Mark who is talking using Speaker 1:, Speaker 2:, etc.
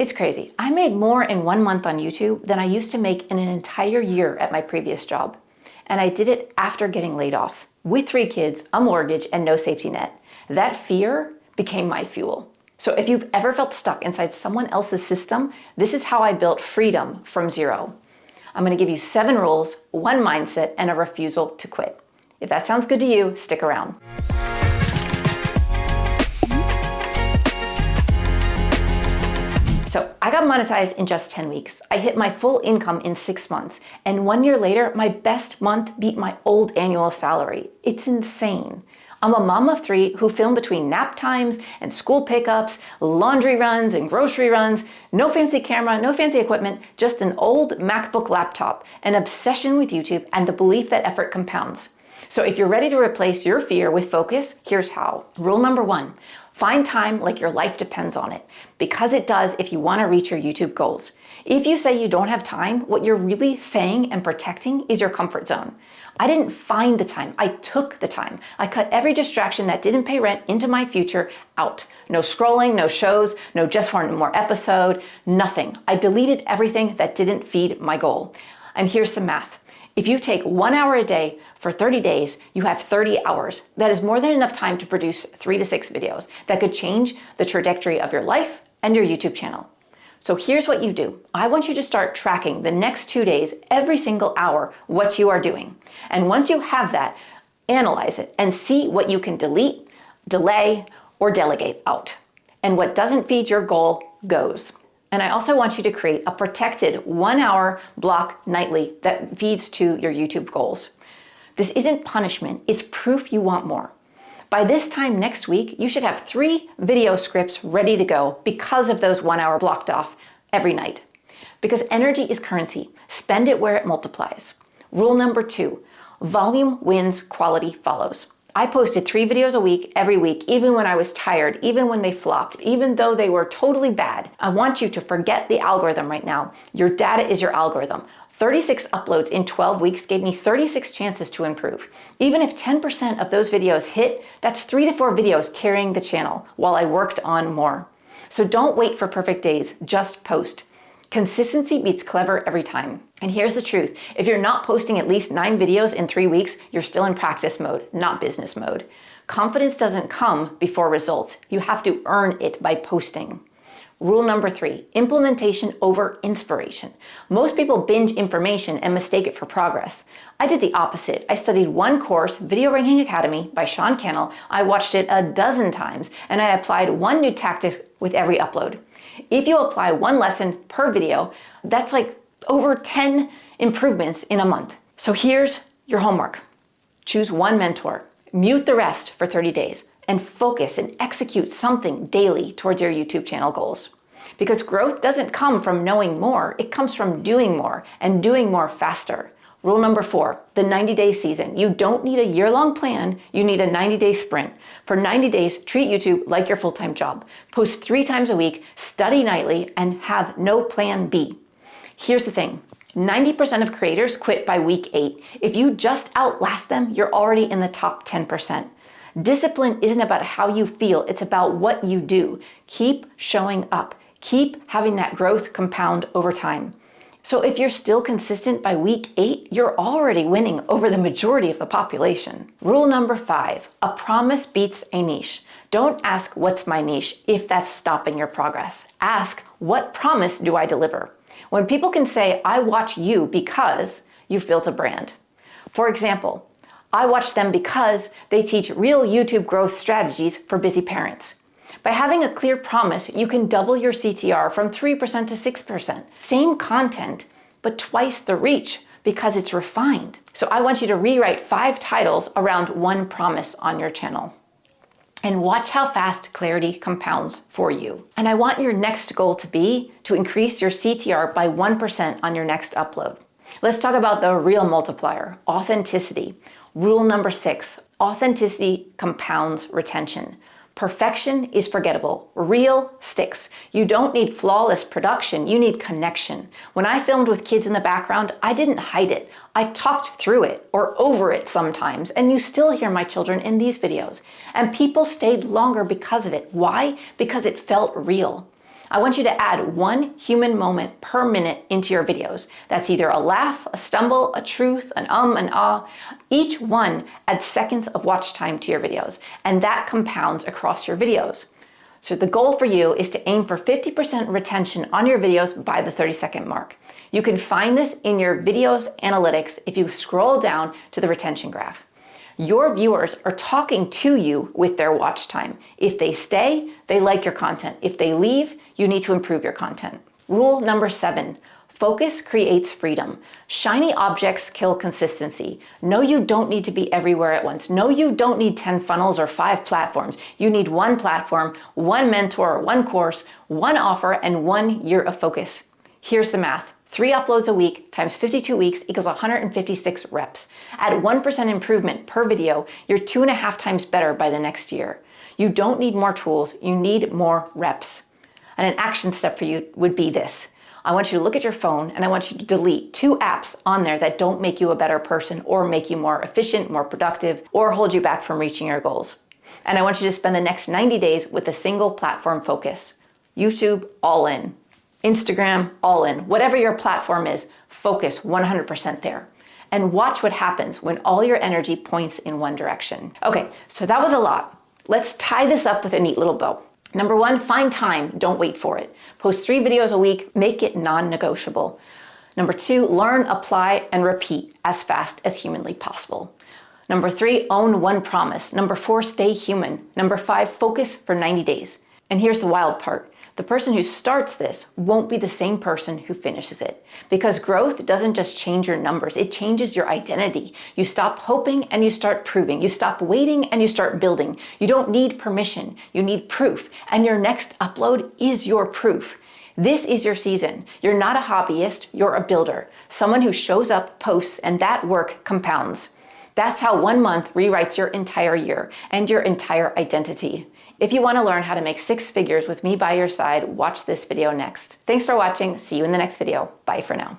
Speaker 1: It's crazy. I made more in 1 month on YouTube than I used to make in an entire year at my previous job. And I did it after getting laid off. With 3 kids, a mortgage, and no safety net. That fear became my fuel. So if you've ever felt stuck inside someone else's system, this is how I built freedom from zero. I'm going to give you 7 rules, 1 mindset, and a refusal to quit. If that sounds good to you, stick around. So I got monetized in just 10 weeks. I hit my full income in 6 months. And 1 year later, my best month beat my old annual salary. It's insane. I'm a mom of 3 who film between nap times and school pickups, laundry runs and grocery runs, no fancy camera, no fancy equipment, just an old MacBook laptop, an obsession with YouTube, and the belief that effort compounds. So if you're ready to replace your fear with focus, here's how. Rule number 1, find time like your life depends on it, because it does if you want to reach your YouTube goals. If you say you don't have time, what you're really saying and protecting is your comfort zone. I didn't find the time, I took the time. I cut every distraction that didn't pay rent into my future out. No scrolling, no shows, no just one more episode, nothing. I deleted everything that didn't feed my goal. And here's the math. If you take 1 hour a day for 30 days, you have 30 hours. That is more than enough time to produce 3 to 6 videos that could change the trajectory of your life and your YouTube channel. So here's what you do. I want you to start tracking the next 2 days, every single hour, what you are doing. And once you have that, analyze it and see what you can delete, delay, or delegate out. And what doesn't feed your goal goes. And I also want you to create a protected 1 hour block nightly that feeds to your YouTube goals. This isn't punishment, it's proof you want more. By this time next week, you should have 3 video scripts ready to go because of those 1 hour blocked off every night. Because energy is currency, spend it where it multiplies. Rule number 2, volume wins, quality follows. I posted 3 videos a week, every week, even when I was tired, even when they flopped, even though they were totally bad. I want you to forget the algorithm right now. Your data is your algorithm. 36 uploads in 12 weeks gave me 36 chances to improve. Even if 10% of those videos hit, that's 3 to 4 videos carrying the channel while I worked on more. So don't wait for perfect days, just post. Consistency beats clever every time. And here's the truth. If you're not posting at least 9 videos in 3 weeks, you're still in practice mode, not business mode. Confidence doesn't come before results. You have to earn it by posting. Rule number 3, implementation over inspiration. Most people binge information and mistake it for progress. I did the opposite. I studied 1 course, Video Ranking Academy by Sean Cannell. I watched it a dozen times, and I applied 1 new tactic with every upload. If you apply 1 lesson per video, that's like over 10 improvements in a month. So here's your homework. Choose 1 mentor, mute the rest for 30 days, and focus and execute something daily towards your YouTube channel goals. Because growth doesn't come from knowing more, it comes from doing more and doing more faster. Rule number 4, the 90-day season. You don't need a year-long plan, you need a 90-day sprint. For 90 days, treat YouTube like your full-time job. Post 3 times a week, study nightly, and have no plan B. Here's the thing, 90% of creators quit by week 8. If you just outlast them, you're already in the top 10%. Discipline isn't about how you feel, it's about what you do. Keep showing up. Keep having that growth compound over time. So if you're still consistent by week 8, you're already winning over the majority of the population. Rule number 5, a promise beats a niche. Don't ask what's my niche if that's stopping your progress. Ask what promise do I deliver? When people can say, I watch you because you've built a brand. For example, I watch them because they teach real YouTube growth strategies for busy parents. By having a clear promise, you can double your CTR from 3% to 6%. Same content, but twice the reach because it's refined. So I want you to rewrite 5 titles around 1 promise on your channel. And watch how fast clarity compounds for you. And I want your next goal to be to increase your CTR by 1% on your next upload. Let's talk about the real multiplier, authenticity. Rule number 6, authenticity compounds retention. Perfection is forgettable. Real sticks. You don't need flawless production, you need connection. When I filmed with kids in the background, I didn't hide it. I talked through it or over it sometimes, and you still hear my children in these videos. And people stayed longer because of it. Why? Because it felt real. I want you to add one human moment per minute into your videos. That's either a laugh, a stumble, a truth, an an ah. Each one adds seconds of watch time to your videos, and that compounds across your videos. So the goal for you is to aim for 50% retention on your videos by the 30-second mark. You can find this in your videos analytics if you scroll down to the retention graph. Your viewers are talking to you with their watch time. If they stay, they like your content. If they leave, you need to improve your content. Rule number 7, focus creates freedom. Shiny objects kill consistency. No, you don't need to be everywhere at once. No, you don't need 10 funnels or 5 platforms. You need one platform, one mentor, one course, one offer, and 1 year of focus. Here's the math. 3 uploads a week times 52 weeks equals 156 reps. At 1% improvement per video, you're 2.5 times better by the next year. You don't need more tools, you need more reps. And an action step for you would be this. I want you to look at your phone and I want you to delete 2 apps on there that don't make you a better person or make you more efficient, more productive, or hold you back from reaching your goals. And I want you to spend the next 90 days with a single platform focus. YouTube, all in. Instagram, all in. Whatever your platform is, focus 100% there. And watch what happens when all your energy points in one direction. Okay, so that was a lot. Let's tie this up with a neat little bow. Number 1, find time, don't wait for it. Post 3 videos a week, make it non-negotiable. Number 2, learn, apply, and repeat as fast as humanly possible. Number 3, own one promise. Number 4, stay human. Number 5, focus for 90 days. And here's the wild part. The person who starts this won't be the same person who finishes it. Because growth doesn't just change your numbers, it changes your identity. You stop hoping and you start proving. You stop waiting and you start building. You don't need permission, you need proof. And your next upload is your proof. This is your season. You're not a hobbyist, you're a builder. Someone who shows up, posts, and that work compounds. That's how 1 month rewrites your entire year and your entire identity. If you want to learn how to make 6 figures with me by your side, watch this video next. Thanks for watching. See you in the next video. Bye for now.